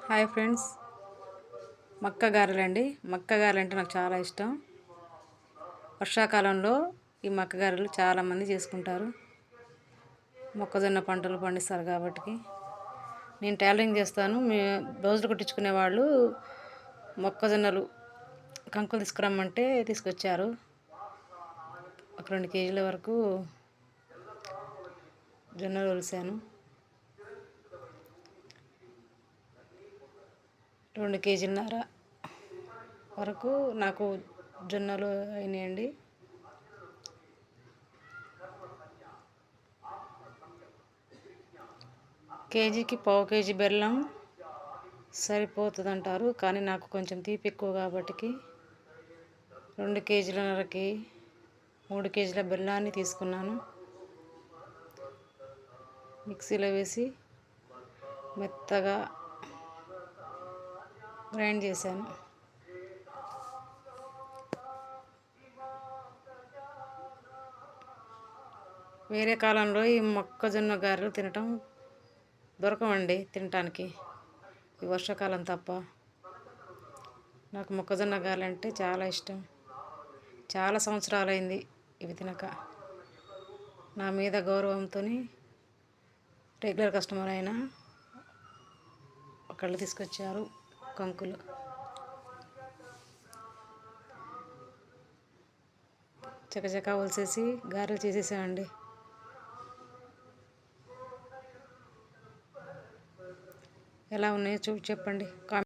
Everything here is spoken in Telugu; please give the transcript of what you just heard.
హాయ్ ఫ్రెండ్స్, మక్క గారెలండి. మక్క గారెలు అంటే నాకు చాలా ఇష్టం. వర్షాకాలంలో ఈ మక్క గారెలు చాలామంది చేసుకుంటారు. మొక్కజొన్న పంటలు పండిస్తారు కాబట్టి. నేను టైలరింగ్ చేస్తాను. బ్లౌజులు కుట్టించుకునే వాళ్ళు మొక్కజొన్నలు కంకులు తీసుకురమ్మంటే తీసుకొచ్చారు. ఒక 2 కేజీల వరకు జొన్నలు ఒలిసాను. 2 కేజీలన్నర వరకు నాకు జొన్నలు అయినాయండి. కేజీకి పావు కేజీ బెల్లం సరిపోతుంది అంటారు, కానీ నాకు కొంచెం తీపి ఎక్కువ కాబట్టి 2 కేజీలన్నరకి 3 కేజీల బెల్లాన్ని తీసుకున్నాను. మిక్సీలో వేసి మెత్తగా గ్రైండ్ చేశాను. వేరే కాలంలో ఈ మొక్కజొన్న గారెలు తినటం దొరకవండి తినటానికి, ఈ వర్షాకాలం తప్ప. నాకు మొక్కజొన్న గారెలు అంటే చాలా ఇష్టం. చాలా సంవత్సరాలైంది ఇవి తినక. నా మీద గౌరవంతో రెగ్యులర్ కస్టమర్ అయినా ఒకళ్ళు తీసుకొచ్చారు కంకులు. చకచకా ఒలిసేసి గారెలు చేసేసామండి. ఎలా ఉన్నాయో చెప్పండి.